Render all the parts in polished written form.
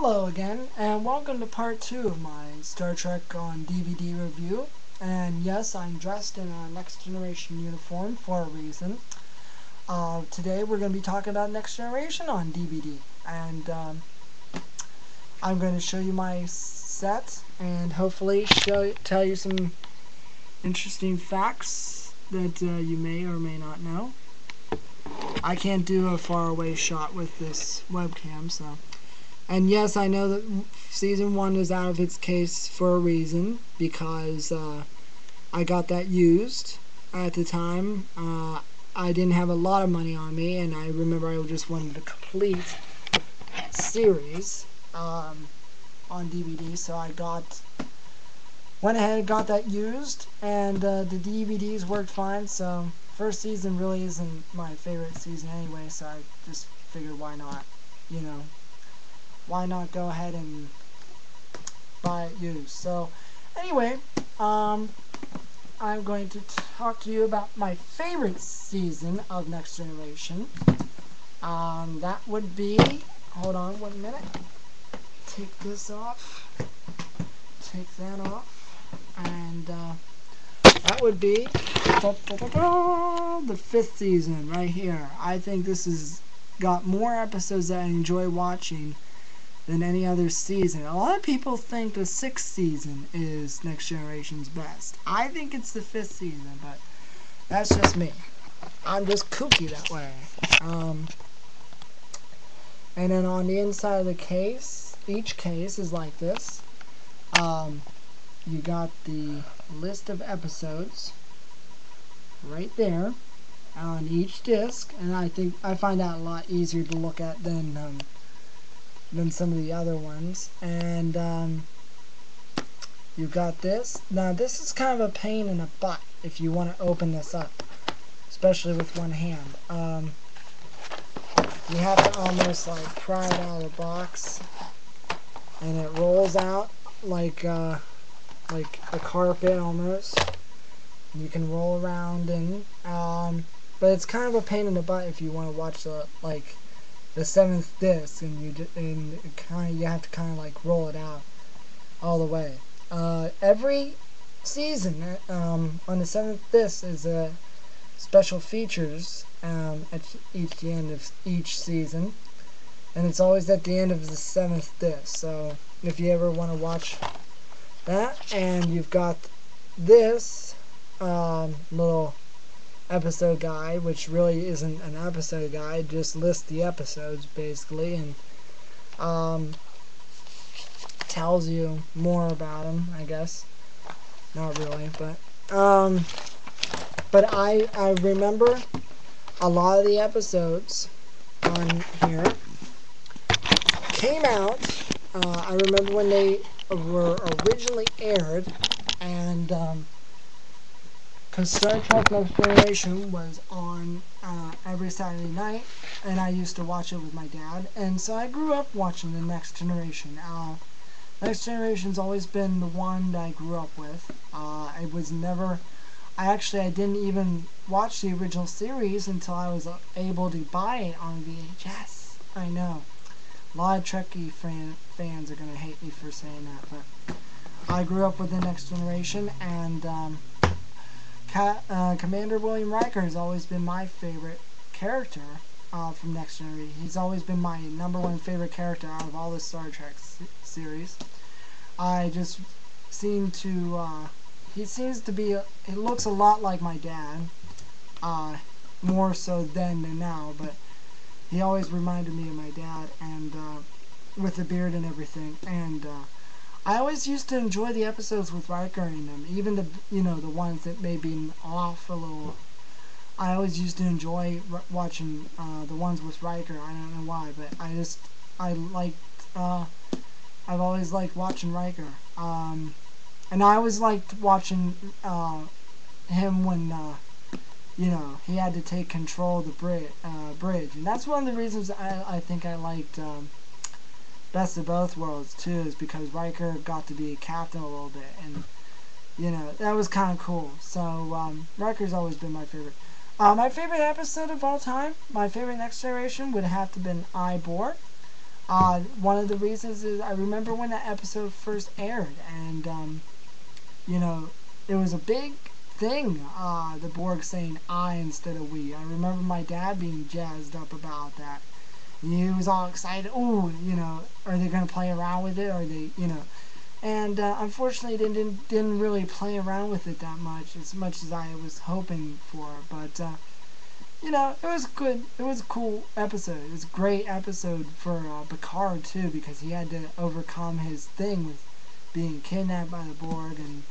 Hello again, and welcome to part 2 of my Star Trek on DVD review. And yes, I'm dressed in a Next Generation uniform for a reason. Today we're going to be talking about Next Generation on DVD. And I'm going to show you my set and hopefully tell you some interesting facts that you may or may not know. I can't do a far away shot with this webcam, so... And yes, I know that Season 1 is out of its case for a reason, because I got that used at the time. I didn't have a lot of money on me, and I remember I just wanted a complete series on DVD, so I went ahead and got that used, and the DVDs worked fine, so first season really isn't my favorite season anyway, so I just figured why not, why not go ahead and buy it used. So anyway, I'm going to talk to you about my favorite season of Next Generation. That would be, hold on 1 minute, take this off, take that off, and that would be the 5th season right here. I think this has got more episodes that I enjoy watching than any other season. A lot of people think the 6th season is Next Generation's best. I think it's the 5th season, but that's just me. I'm just kooky that way. And then on the inside of the case, each case is like this. You got the list of episodes right there on each disc, and I find that a lot easier to look at than some of the other ones. And you've got this. Now this is kind of a pain in the butt if you want to open this up, especially with one hand. You have to almost like pry it out of the box, and it rolls out like a carpet almost. You can roll around in, but it's kind of a pain in the butt if you want to watch the 7th disc, and you have to kind of like roll it out all the way. Every season on the 7th disc is special features at the end of each season, and it's always at the end of the 7th disc. So if you ever want to watch that, and you've got this little episode guide, which really isn't an episode guide, just lists the episodes basically, and tells you more about them, I guess. Not really, but I remember a lot of the episodes on here came out. I remember when they were originally aired, and because Star Trek Next Generation was on every Saturday night, and I used to watch it with my dad, and so I grew up watching the Next Generation. Next Generation's always been the one that I grew up with. I didn't even watch the original series until I was able to buy it on VHS. I know. A lot of Trekkie fans are going to hate me for saying that, but I grew up with the Next Generation, and Commander William Riker has always been my favorite character from Next Generation. He's always been my #1 favorite character out of all the Star Trek series. I just seem to, he seems to be, he looks a lot like my dad, more so then than now, but he always reminded me of my dad, and with the beard and everything. And I always used to enjoy the episodes with Riker in them, even the the ones that may be off a little. I always used to enjoy watching the ones with Riker. I don't know why, but I've always liked watching Riker. And I always liked watching him when he had to take control of the bridge, and that's one of the reasons I think I liked Best of Both Worlds too, is because Riker got to be a captain a little bit, and that was kind of cool. So Riker's always been my favorite. My favorite episode of all time, my favorite Next Generation, would have to been I, Borg. One of the reasons is I remember when that episode first aired, and you know, it was a big thing. The Borg saying "I" instead of "we." I remember my dad being jazzed up about that. He was all excited. Oh, are they going to play around with it? Are they, And unfortunately, they didn't really play around with it that much as I was hoping for. But it was good. It was a cool episode. It was a great episode for Picard too, because he had to overcome his thing with being kidnapped by the Borg, and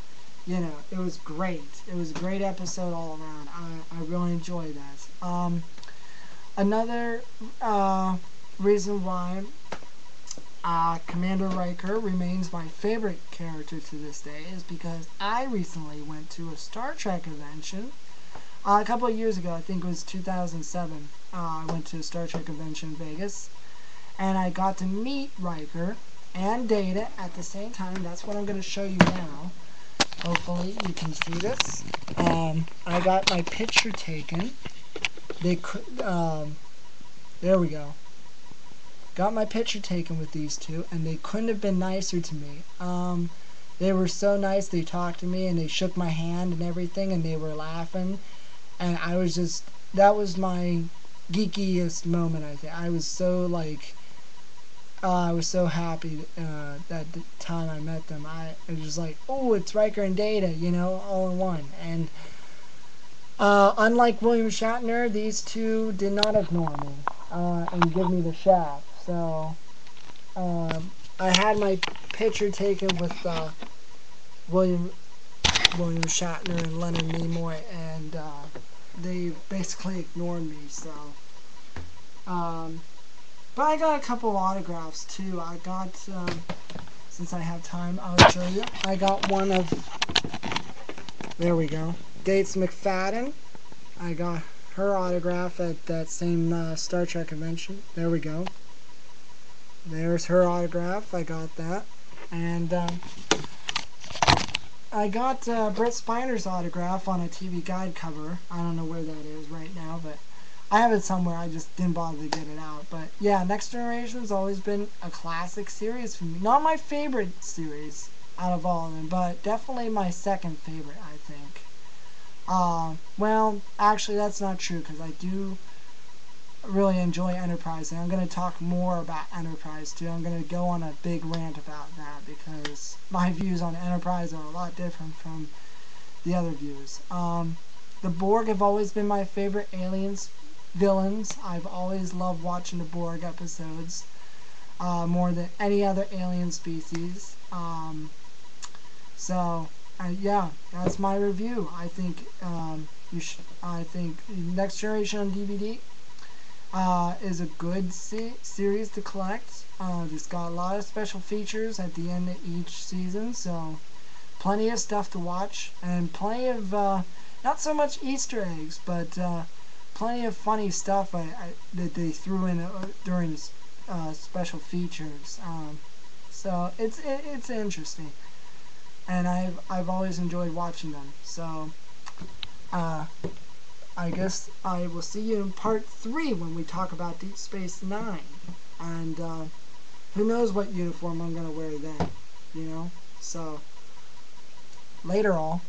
it was great. It was a great episode all around. I really enjoyed that. Another reason why Commander Riker remains my favorite character to this day is because I recently went to a Star Trek convention a couple of years ago. I think it was 2007. I went to a Star Trek convention in Vegas, and I got to meet Riker and Data at the same time. That's what I'm going to show you now. Hopefully you can see this. I got my picture taken. They could, there we go. Got my picture taken with these two, and they couldn't have been nicer to me. They were so nice. They talked to me, and they shook my hand and everything, and they were laughing. And I was just, that was my geekiest moment, I think. I was so, I was so happy that the time I met them. I was just like, oh, it's Riker and Data, all in one. And unlike William Shatner, these two did not ignore me and give me the shaft. So I had my picture taken with William Shatner and Leonard Nimoy, and they basically ignored me. So, but I got a couple of autographs too. I got, since I have time, I'll show you. I got one of, there we go, Gates McFadden. I got her autograph at that same Star Trek convention. There we go. There's her autograph. I got that. And I got Brett Spiner's autograph on a TV Guide cover. I don't know where that is right now, but I have it somewhere. I just didn't bother to get it out. But yeah, Next Generation's always been a classic series for me. Not my favorite series out of all of them, but definitely my second favorite, I think. Well, actually that's not true, because I do really enjoy Enterprise, and I'm going to talk more about Enterprise too. I'm going to go on a big rant about that, because my views on Enterprise are a lot different from the other views. The Borg have always been my favorite villains. I've always loved watching the Borg episodes more than any other alien species. Yeah, that's my review. I think I think Next Generation on DVD is a good series to collect. It's got a lot of special features at the end of each season, so plenty of stuff to watch, and plenty of not so much Easter eggs, but plenty of funny stuff that they threw in during special features. So it's interesting, and I've always enjoyed watching them. So I guess I will see you in part 3 when we talk about Deep Space Nine, and who knows what uniform I'm gonna wear then, So later all.